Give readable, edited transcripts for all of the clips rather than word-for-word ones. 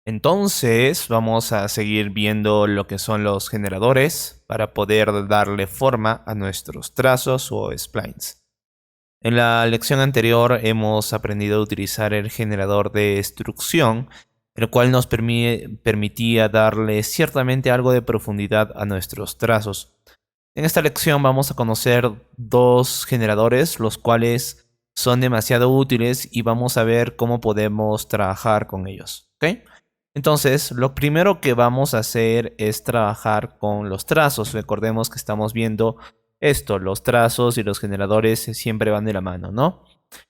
Entonces vamos a seguir viendo lo que son los generadores para poder darle forma a nuestros trazos o splines. En la lección anterior hemos aprendido a utilizar el generador de extrusión, el cual nos permitía darle ciertamente algo de profundidad a nuestros trazos. En esta lección vamos a conocer dos generadores, los cuales son demasiado útiles y vamos a ver cómo podemos trabajar con ellos. ¿Ok? Entonces, lo primero que vamos a hacer es trabajar con los trazos. Recordemos que estamos viendo esto, los trazos y los generadores siempre van de la mano, ¿no?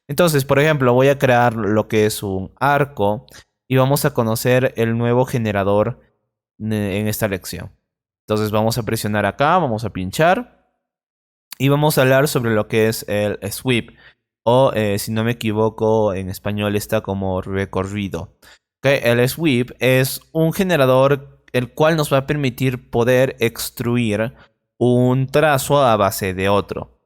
Entonces, por ejemplo, voy a crear lo que es un arco y vamos a conocer el nuevo generador en esta lección. Entonces vamos a presionar acá, vamos a pinchar y vamos a hablar sobre lo que es el sweep o si no me equivoco en español está como recorrido. Okay, el sweep es un generador el cual nos va a permitir poder extruir un trazo a base de otro.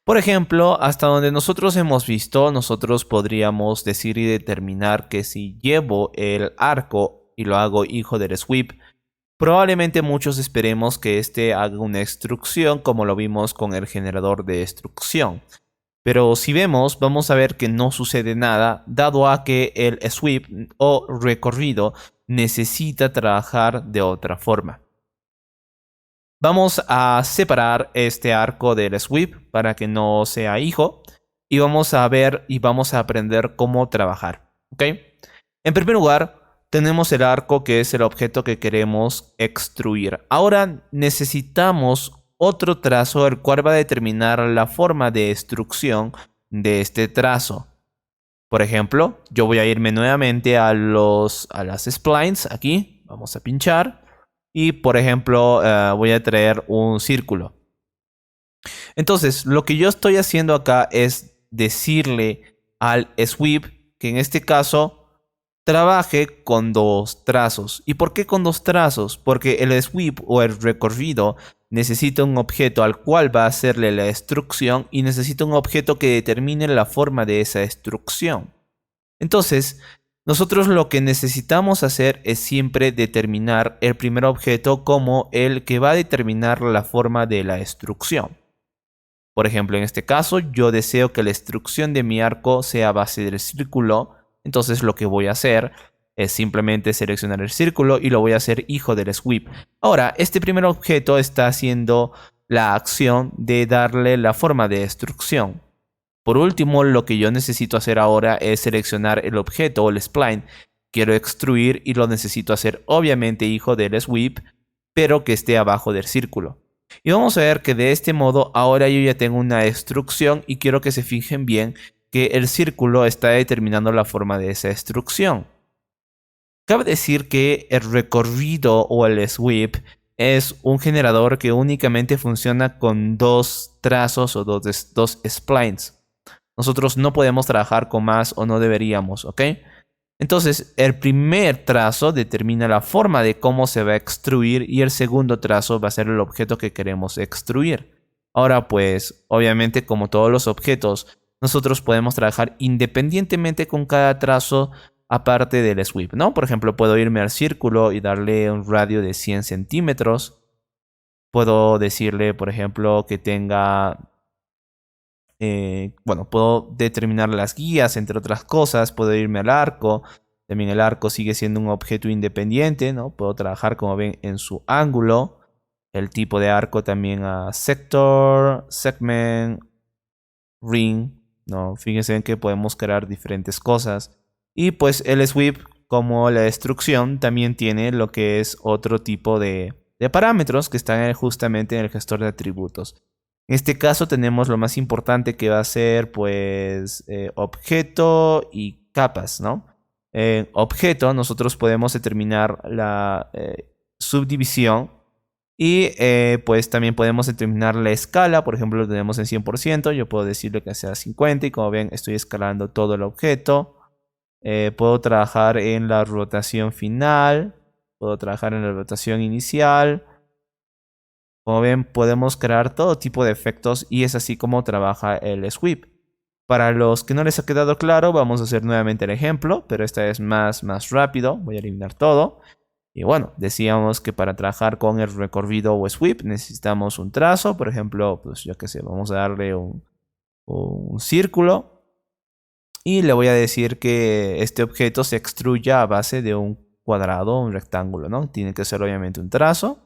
Por ejemplo, hasta donde nosotros hemos visto, nosotros podríamos decir y determinar que si llevo el arco y lo hago hijo del sweep, probablemente muchos esperemos que este haga una extrusión como lo vimos con el generador de extrusión. Pero si vemos, vamos a ver que no sucede nada, dado a que el sweep o recorrido necesita trabajar de otra forma. Vamos a separar este arco del sweep para que no sea hijo. Y vamos a ver y vamos a aprender cómo trabajar. ¿Ok? En primer lugar, tenemos el arco que es el objeto que queremos extruir. Ahora necesitamos otro trazo el cual va a determinar la forma de extrusión de este trazo. Por ejemplo, yo voy a irme nuevamente a las splines aquí. Vamos a pinchar. Y por ejemplo, voy a traer un círculo. Entonces, lo que yo estoy haciendo acá es decirle al sweep que en este caso trabaje con dos trazos. ¿Y por qué con dos trazos? Porque el sweep o el recorrido necesita un objeto al cual va a hacerle la extrusión y necesita un objeto que determine la forma de esa extrusión. Entonces, nosotros lo que necesitamos hacer es siempre determinar el primer objeto como el que va a determinar la forma de la extrusión. Por ejemplo, en este caso, yo deseo que la extrusión de mi arco sea a base del círculo. Entonces lo que voy a hacer es simplemente seleccionar el círculo y lo voy a hacer hijo del sweep. Ahora, este primer objeto está haciendo la acción de darle la forma de extrusión. Por último, lo que yo necesito hacer ahora es seleccionar el objeto o el spline. Quiero extruir y lo necesito hacer obviamente hijo del sweep, pero que esté abajo del círculo. Y vamos a ver que de este modo ahora yo ya tengo una extrusión y quiero que se fijen bien que el círculo está determinando la forma de esa extrusión. Cabe decir que el recorrido o el sweep es un generador que únicamente funciona con dos trazos o dos splines. Nosotros no podemos trabajar con más o no deberíamos, ¿ok? Entonces, el primer trazo determina la forma de cómo se va a extruir y el segundo trazo va a ser el objeto que queremos extruir. Ahora, pues, obviamente, como todos los objetos, nosotros podemos trabajar independientemente con cada trazo aparte del sweep, ¿no? Por ejemplo, puedo irme al círculo y darle un radio de 100 centímetros. Puedo decirle, por ejemplo, que tenga bueno, puedo determinar las guías, entre otras cosas. Puedo irme al arco. También el arco sigue siendo un objeto independiente, ¿no? Puedo trabajar, como ven, en su ángulo. El tipo de arco también a sector, segment, ring, ¿no? Fíjense en que podemos crear diferentes cosas. Y pues el sweep, como la destrucción, también tiene lo que es otro tipo de parámetros que están justamente en el gestor de atributos. En este caso tenemos lo más importante que va a ser pues objeto y capas, ¿no? En objeto nosotros podemos determinar la subdivisión y pues también podemos determinar la escala. Por ejemplo, lo tenemos en 100%, yo puedo decirle que sea 50 y como ven estoy escalando todo el objeto. Puedo trabajar en la rotación final, puedo trabajar en la rotación inicial. Como ven, podemos crear todo tipo de efectos y es así como trabaja el sweep. Para los que no les ha quedado claro, vamos a hacer nuevamente el ejemplo, pero esta vez más rápido. Voy a eliminar todo. Y bueno, decíamos que para trabajar con el recorrido o sweep necesitamos un trazo. Por ejemplo, pues yo qué sé, vamos a darle un círculo. Y le voy a decir que este objeto se extruya a base de un cuadrado o un rectángulo, ¿no? Tiene que ser obviamente un trazo.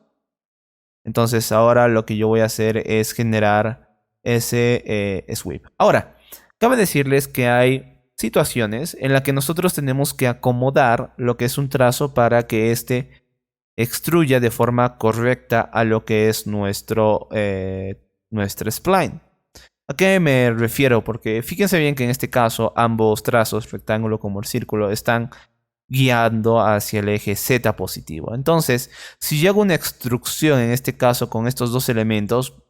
Entonces ahora lo que yo voy a hacer es generar ese sweep. Ahora, cabe decirles que hay situaciones en las que nosotros tenemos que acomodar lo que es un trazo para que éste extruya de forma correcta a lo que es nuestro spline. ¿A qué me refiero? Porque fíjense bien que en este caso ambos trazos, rectángulo como el círculo, están guiando hacia el eje Z positivo. Entonces, si yo hago una extrusión en este caso con estos dos elementos,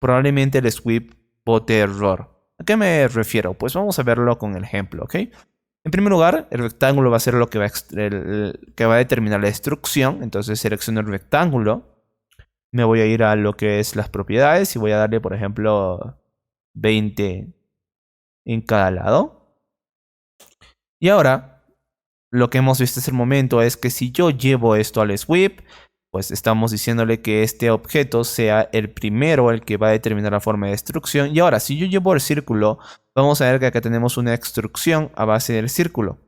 probablemente el sweep bote error. ¿A qué me refiero? Pues vamos a verlo con el ejemplo, ¿ok? En primer lugar, el rectángulo va a ser lo que que va a determinar la extrusión. Entonces selecciono el rectángulo. Me voy a ir a lo que es las propiedades y voy a darle, por ejemplo, 20 en cada lado. Y ahora, lo que hemos visto hasta el momento es que si yo llevo esto al sweep, pues estamos diciéndole que este objeto sea el primero el que va a determinar la forma de extrusión. Y ahora, si yo llevo el círculo, vamos a ver que acá tenemos una extrusión a base del círculo.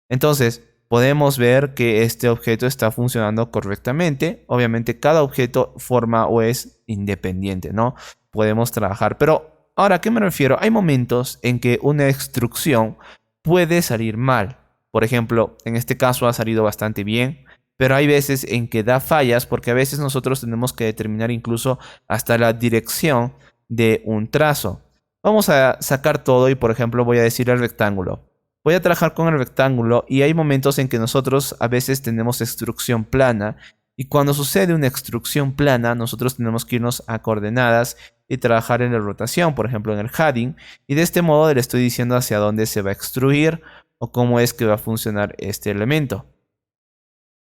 Entonces, podemos ver que este objeto está funcionando correctamente. Obviamente, cada objeto forma o es independiente, ¿no? Podemos trabajar. Pero, ahora, ¿a qué me refiero? Hay momentos en que una extrusión puede salir mal. Por ejemplo, en este caso ha salido bastante bien. Pero hay veces en que da fallas porque a veces nosotros tenemos que determinar incluso hasta la dirección de un trazo. Vamos a sacar todo y por ejemplo voy a decir el rectángulo. Voy a trabajar con el rectángulo y hay momentos en que nosotros a veces tenemos extrusión plana. Y cuando sucede una extrusión plana, nosotros tenemos que irnos a coordenadas y trabajar en la rotación, por ejemplo en el heading. Y de este modo le estoy diciendo hacia dónde se va a extruir o cómo es que va a funcionar este elemento.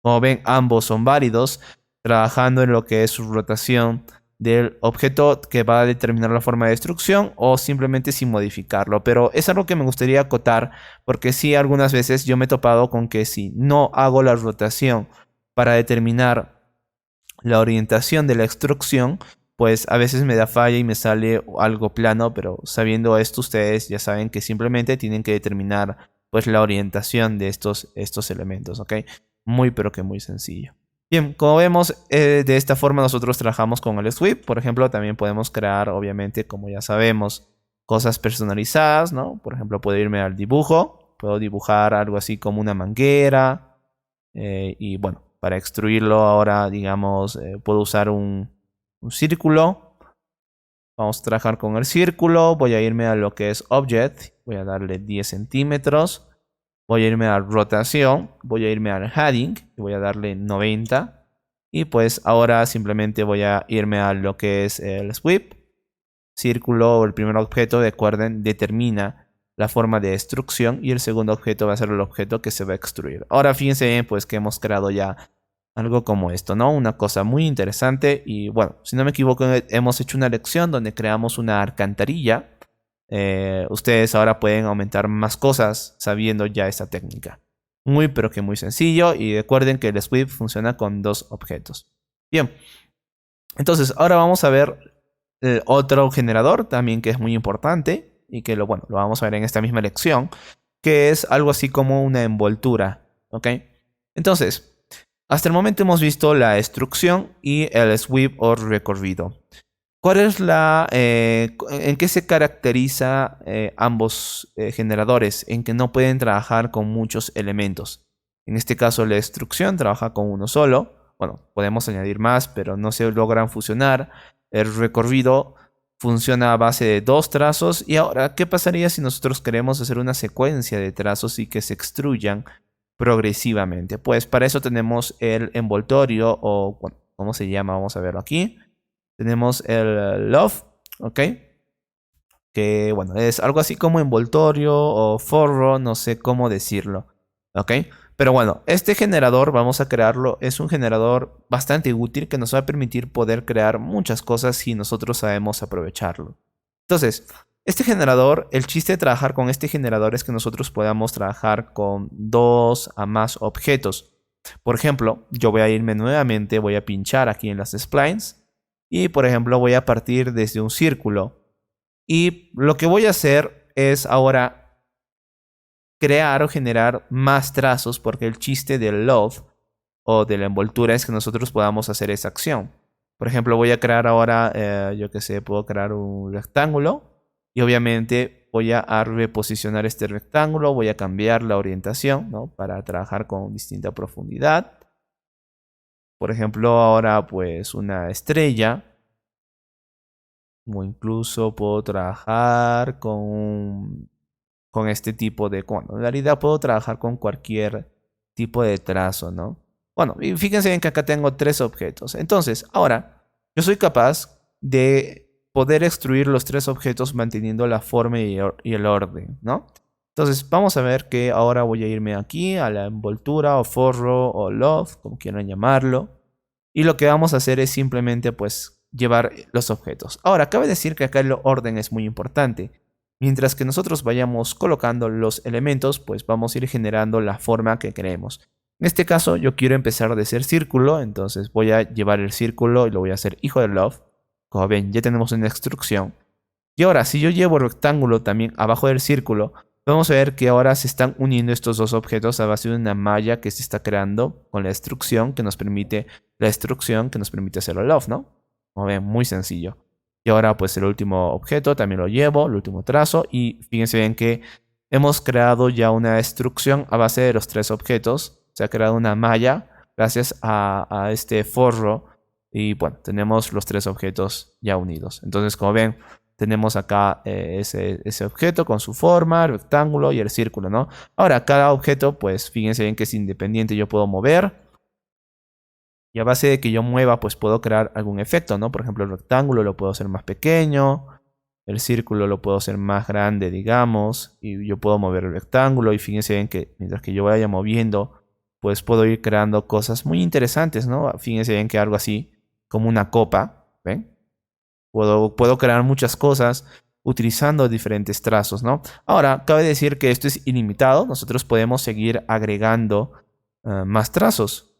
Como ven, ambos son válidos, trabajando en lo que es su rotación del objeto que va a determinar la forma de destrucción o simplemente sin modificarlo. Pero es algo que me gustaría acotar porque sí, algunas veces yo me he topado con que si no hago la rotación para determinar la orientación de la extrusión, pues a veces me da falla y me sale algo plano, pero sabiendo esto ustedes ya saben que simplemente tienen que determinar pues la orientación de estos elementos, ¿ok? Muy pero que muy sencillo. Bien, como vemos, de esta forma nosotros trabajamos con el sweep. Por ejemplo, también podemos crear, obviamente, como ya sabemos, cosas personalizadas, ¿no? Por ejemplo, puedo irme al dibujo. Puedo dibujar algo así como una manguera. Y bueno, para extruirlo ahora, digamos, puedo usar un círculo. Vamos a trabajar con el círculo. Voy a irme a lo que es Object. Voy a darle 10 centímetros. Voy a irme a rotación, voy a irme al heading y voy a darle 90. Y pues ahora simplemente voy a irme a lo que es el sweep. Círculo o el primer objeto, recuerden, determina la forma de extrusión y el segundo objeto va a ser el objeto que se va a extruir. Ahora fíjense bien pues que hemos creado ya algo como esto, ¿no? Una cosa muy interesante y bueno, si no me equivoco hemos hecho una lección donde creamos una alcantarilla. Ustedes ahora pueden aumentar más cosas sabiendo ya esta técnica. Muy pero que muy sencillo y recuerden que el sweep funciona con dos objetos. Bien, entonces ahora vamos a ver otro generador también que es muy importante y que lo vamos a ver en esta misma lección, que es algo así como una envoltura, ¿ok? Entonces, hasta el momento hemos visto la extrusión y el sweep o recorrido. ¿Cuál es en qué se caracteriza ambos generadores? En que no pueden trabajar con muchos elementos. En este caso la extrusión trabaja con uno solo. Bueno, podemos añadir más, pero no se logran fusionar. El recorrido funciona a base de dos trazos. Y ahora, ¿qué pasaría si nosotros queremos hacer una secuencia de trazos y que se extruyan progresivamente? Pues para eso tenemos el envoltorio o, bueno, ¿cómo se llama? Vamos a verlo aquí. Tenemos el Love, ¿ok? Que, bueno, es algo así como envoltorio o forro, no sé cómo decirlo, ¿ok? Pero bueno, este generador, vamos a crearlo, es un generador bastante útil que nos va a permitir poder crear muchas cosas si nosotros sabemos aprovecharlo. Entonces, Este generador, el chiste de trabajar con este generador es que nosotros podamos trabajar con 2 a más objetos. Por ejemplo, yo voy a irme nuevamente, voy a pinchar aquí en las splines y por ejemplo voy a partir desde un círculo. Y lo que voy a hacer es ahora crear o generar más trazos porque el chiste del loft o de la envoltura es que nosotros podamos hacer esa acción. Por ejemplo, voy a crear ahora, yo que sé, puedo crear un rectángulo y obviamente voy a reposicionar este rectángulo, voy a cambiar la orientación, ¿no? Para trabajar con distinta profundidad. Por ejemplo, ahora pues una estrella. O incluso puedo trabajar con este tipo de... Bueno, en realidad puedo trabajar con cualquier tipo de trazo, ¿no? Bueno, y fíjense bien que acá tengo 3 objetos. Entonces, ahora, yo soy capaz de poder extruir los 3 objetos manteniendo la forma y el orden, ¿no? Entonces, vamos a ver que ahora voy a irme aquí a la envoltura o forro o loft, como quieran llamarlo. Y lo que vamos a hacer es simplemente, pues, llevar los objetos. Ahora, cabe decir que acá el orden es muy importante. Mientras que nosotros vayamos colocando los elementos, pues vamos a ir generando la forma que queremos. En este caso, yo quiero empezar de ser círculo, entonces voy a llevar el círculo y lo voy a hacer hijo de love. Como ven, ya tenemos una instrucción. Y ahora, si yo llevo el rectángulo también abajo del círculo, vamos a ver que ahora se están uniendo estos dos objetos a base de una malla que se está creando con la instrucción que nos permite, hacer el love, ¿no? Como ven, muy sencillo. Y ahora pues el último objeto también lo llevo, el último trazo. Y fíjense bien que hemos creado ya una instrucción a base de los 3 objetos. Se ha creado una malla gracias a este forro. Y bueno, tenemos los 3 objetos ya unidos. Entonces, como ven, tenemos acá ese objeto con su forma, el rectángulo y el círculo, ¿no? Ahora, cada objeto, pues fíjense bien que es independiente. Yo puedo mover. Y a base de que yo mueva, pues puedo crear algún efecto, ¿no? Por ejemplo, el rectángulo lo puedo hacer más pequeño. El círculo lo puedo hacer más grande, digamos. Y yo puedo mover el rectángulo. Y fíjense bien que mientras que yo vaya moviendo, pues puedo ir creando cosas muy interesantes, ¿no? Fíjense bien que algo así como una copa, ¿ven? Puedo crear muchas cosas utilizando diferentes trazos, ¿no? Ahora, cabe decir que esto es ilimitado. Nosotros podemos seguir agregando más trazos.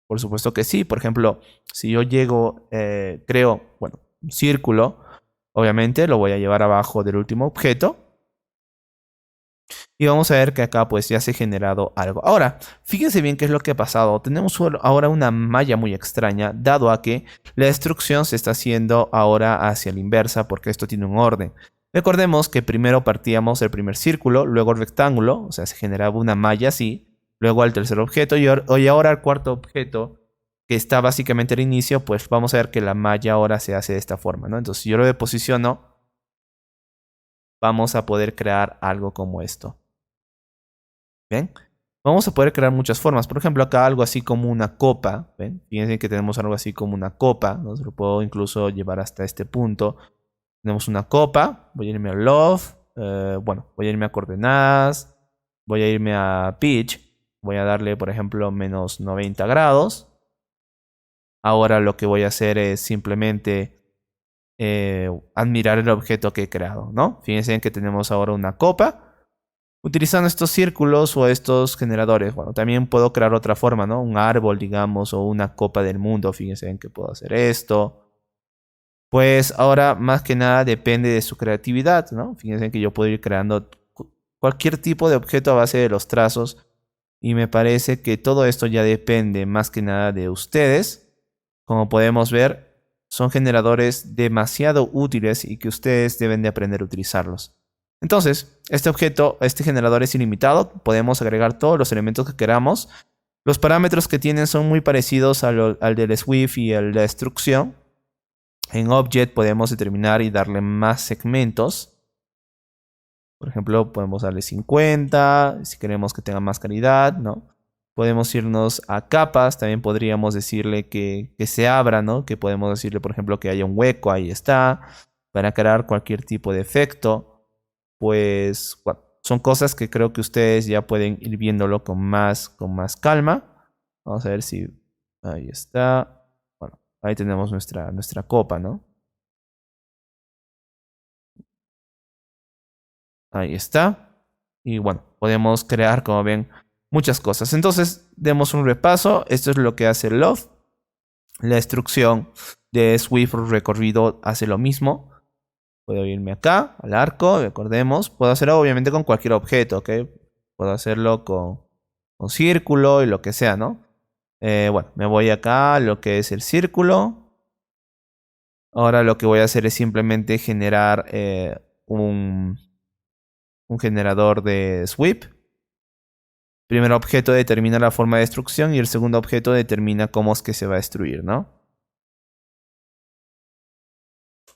Por supuesto que sí. Por ejemplo, si yo llego, creo, bueno, un círculo, obviamente lo voy a llevar abajo del último objeto. Y vamos a ver que acá pues ya se ha generado algo. Ahora, fíjense bien qué es lo que ha pasado. Tenemos ahora una malla muy extraña, dado a que la destrucción se está haciendo ahora hacia la inversa, porque esto tiene un orden. Recordemos que primero partíamos del primer círculo, luego el rectángulo, o sea, se generaba una malla así, luego al tercer objeto y ahora al cuarto objeto, que está básicamente al inicio, pues vamos a ver que la malla ahora se hace de esta forma, ¿no? Entonces, si yo lo deposiciono, vamos a poder crear algo como esto. ¿Ven? Vamos a poder crear muchas formas. Por ejemplo, acá algo así como una copa. ¿Ven? Fíjense que tenemos algo así como una copa. ¿No? Lo puedo incluso llevar hasta este punto. Tenemos una copa. Voy a irme a Love. Bueno, voy a irme a coordenadas. Voy a irme a Pitch. Voy a darle, por ejemplo, menos 90 grados. Ahora lo que voy a hacer es simplemente admirar el objeto que he creado, ¿no? Fíjense que tenemos ahora una copa. Utilizando estos círculos o estos generadores, bueno, también puedo crear otra forma, ¿no? Un árbol, digamos, o una copa del mundo. Fíjense en que puedo hacer esto. Pues ahora, más que nada, depende de su creatividad, ¿no? Fíjense que yo puedo ir creando cualquier tipo de objeto a base de los trazos. Y me parece que todo esto ya depende más que nada de ustedes. Como podemos ver, son generadores demasiado útiles y que ustedes deben de aprender a utilizarlos. Entonces, este objeto, este generador es ilimitado. Podemos agregar todos los elementos que queramos. Los parámetros que tienen son muy parecidos al del Swift y al de la instrucción. En Object podemos determinar y darle más segmentos. Por ejemplo, podemos darle 50, si queremos que tenga más calidad, ¿no? Podemos irnos a capas, también podríamos decirle que se abra, ¿no? Que podemos decirle, por ejemplo, que haya un hueco, ahí está, para crear cualquier tipo de efecto. Pues bueno, son cosas que creo que ustedes ya pueden ir viéndolo con más calma. Vamos a ver si ahí está. Bueno, ahí tenemos nuestra copa, ¿no? Ahí está. Y bueno, podemos crear, como ven, muchas cosas. Entonces, demos un repaso. Esto es lo que hace Loft. La instrucción de Swift recorrido hace lo mismo. Puedo irme acá, al arco, recordemos. Puedo hacerlo obviamente con cualquier objeto, ¿ok? Puedo hacerlo con círculo y lo que sea, ¿no? Bueno, me voy acá a lo que es el círculo. Ahora lo que voy a hacer es simplemente generar un generador de sweep. Primer objeto determina la forma de destrucción y el segundo objeto determina cómo es que se va a destruir, ¿no?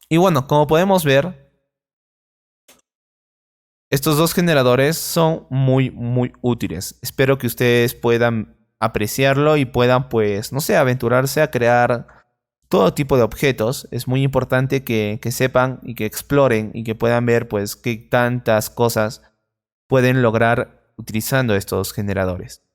Y bueno, como podemos ver, estos dos generadores son muy útiles. Espero que ustedes puedan apreciarlo y puedan, pues, no sé, aventurarse a crear todo tipo de objetos. Es muy importante que sepan y que exploren y que puedan ver, pues, qué tantas cosas pueden lograr utilizando estos generadores.